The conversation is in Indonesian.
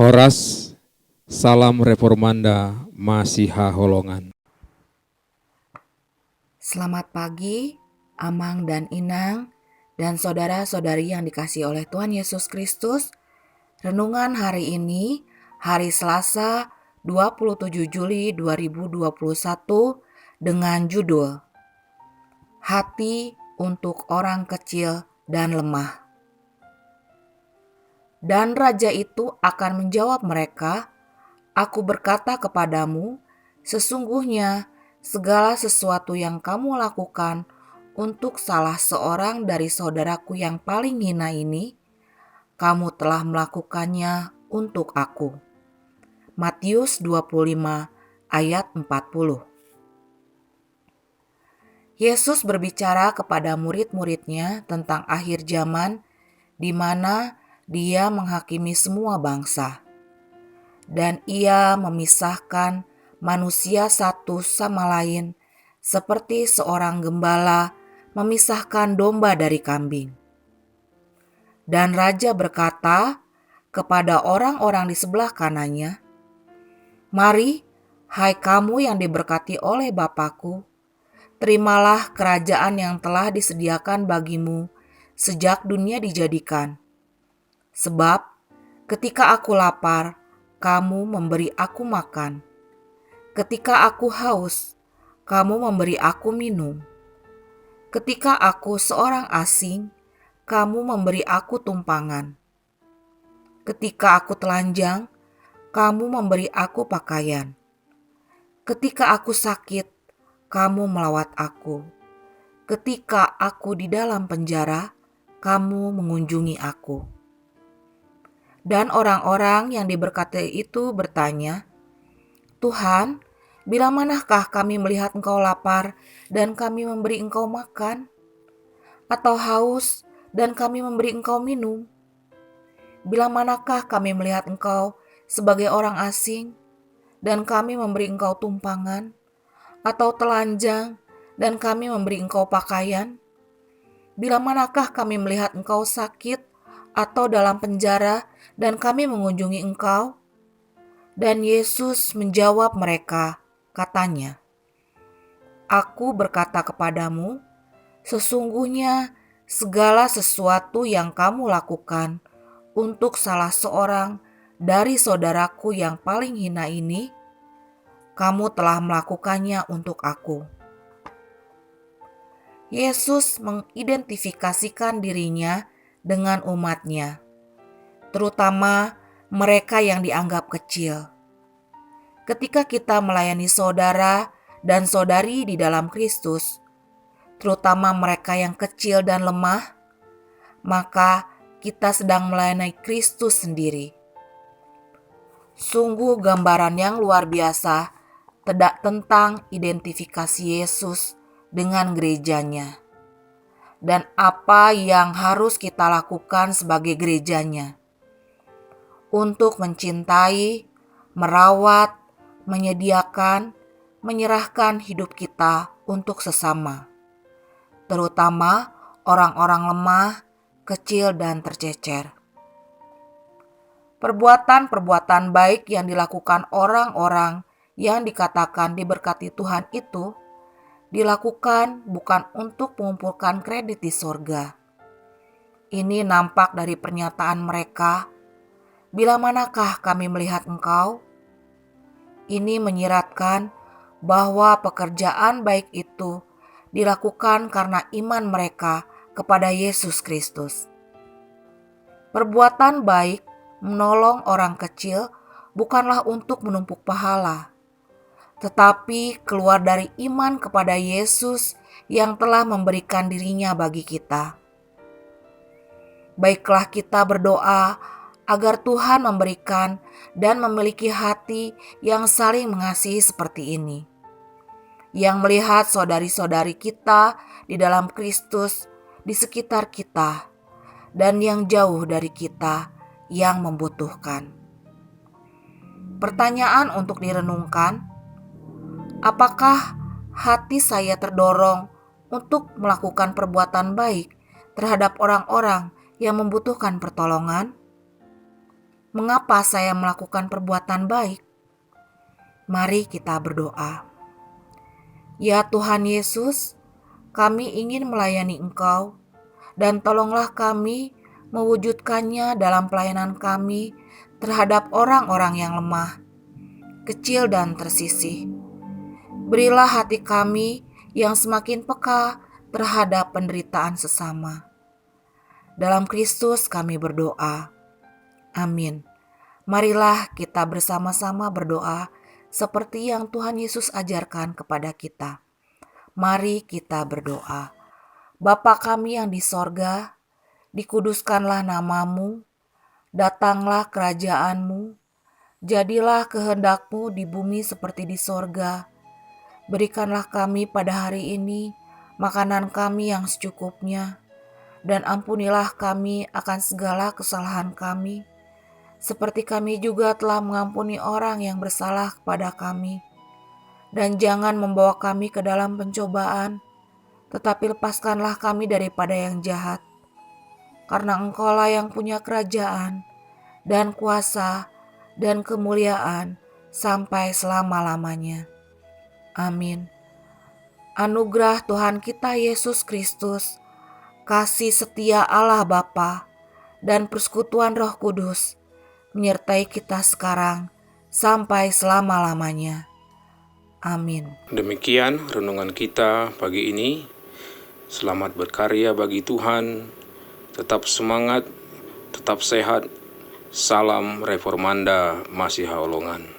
Horas, salam reformanda Masiha Holongan. Selamat pagi, Amang dan Inang, dan saudara-saudari yang dikasihi oleh Tuhan Yesus Kristus. Renungan hari ini, hari Selasa 27 Juli 2021 dengan judul Hati untuk Orang Kecil dan Lemah. Dan raja itu akan menjawab mereka, "Aku berkata kepadamu, sesungguhnya segala sesuatu yang kamu lakukan untuk salah seorang dari saudaraku yang paling hina ini, kamu telah melakukannya untuk aku." Matius 25 ayat 40. Yesus berbicara kepada murid-muridnya tentang akhir zaman di mana Dia menghakimi semua bangsa. Dan Ia memisahkan manusia satu sama lain seperti seorang gembala memisahkan domba dari kambing. Dan raja berkata kepada orang-orang di sebelah kanannya, "Mari, hai kamu yang diberkati oleh Bapa-Ku, terimalah kerajaan yang telah disediakan bagimu sejak dunia dijadikan. Sebab ketika aku lapar, kamu memberi aku makan. Ketika aku haus, kamu memberi aku minum. Ketika aku seorang asing, kamu memberi aku tumpangan. Ketika aku telanjang, kamu memberi aku pakaian. Ketika aku sakit, kamu melawat aku. Ketika aku di dalam penjara, kamu mengunjungi aku." Dan orang-orang yang diberkati itu bertanya, "Tuhan, bila manakah kami melihat Engkau lapar dan kami memberi Engkau makan? Atau haus dan kami memberi Engkau minum? Bila manakah kami melihat Engkau sebagai orang asing dan kami memberi Engkau tumpangan? Atau telanjang dan kami memberi Engkau pakaian? Bila manakah kami melihat Engkau sakit atau dalam penjara dan kami mengunjungi Engkau?" Dan Yesus menjawab mereka, katanya, "Aku berkata kepadamu, sesungguhnya segala sesuatu yang kamu lakukan untuk salah seorang dari saudaraku yang paling hina ini, kamu telah melakukannya untuk aku." Yesus mengidentifikasikan dirinya dengan umatnya, terutama mereka yang dianggap kecil. Ketika kita melayani saudara dan saudari di dalam Kristus, terutama mereka yang kecil dan lemah, maka kita sedang melayani Kristus sendiri. Sungguh gambaran yang luar biasa tentang identifikasi Yesus dengan gerejanya dan apa yang harus kita lakukan sebagai gerejanya untuk mencintai, merawat, menyediakan, menyerahkan hidup kita untuk sesama, terutama orang-orang lemah, kecil, dan tercecer. Perbuatan-perbuatan baik yang dilakukan orang-orang yang dikatakan diberkati Tuhan itu dilakukan bukan untuk mengumpulkan kredit di sorga. Ini nampak dari pernyataan mereka, "Bila manakah kami melihat Engkau?" Ini menyiratkan bahwa pekerjaan baik itu dilakukan karena iman mereka kepada Yesus Kristus. Perbuatan baik menolong orang kecil bukanlah untuk menumpuk pahala, tetapi keluar dari iman kepada Yesus yang telah memberikan dirinya bagi kita. Baiklah kita berdoa agar Tuhan memberikan dan memiliki hati yang saling mengasihi seperti ini, yang melihat saudari-saudari kita di dalam Kristus di sekitar kita dan yang jauh dari kita yang membutuhkan. Pertanyaan untuk direnungkan, apakah hati saya terdorong untuk melakukan perbuatan baik terhadap orang-orang yang membutuhkan pertolongan? mengapa saya melakukan perbuatan baik? Mari kita berdoa. Ya Tuhan Yesus, kami ingin melayani Engkau, dan tolonglah kami mewujudkannya dalam pelayanan kami terhadap orang-orang yang lemah, kecil dan tersisih. Berilah hati kami yang semakin peka terhadap penderitaan sesama. Dalam Kristus kami berdoa. Amin. Marilah kita bersama-sama berdoa seperti yang Tuhan Yesus ajarkan kepada kita. Mari kita berdoa. Bapa kami yang di sorga, dikuduskanlah namamu, datanglah kerajaanmu, jadilah kehendak-Mu di bumi seperti di sorga. Berikanlah kami pada hari ini makanan kami yang secukupnya, dan ampunilah kami akan segala kesalahan kami, seperti kami juga telah mengampuni orang yang bersalah kepada kami. Dan jangan membawa kami ke dalam pencobaan, tetapi lepaskanlah kami daripada yang jahat. Karena Engkaulah yang punya kerajaan, dan kuasa, dan kemuliaan, sampai selama-lamanya. Amin. Anugerah Tuhan kita Yesus Kristus, kasih setia Allah Bapa, dan persekutuan Roh Kudus menyertai kita sekarang sampai selama-lamanya. Amin. Demikian renungan kita pagi ini. Selamat berkarya bagi Tuhan. Tetap semangat, tetap sehat. Salam Reformanda Masiha Holongan.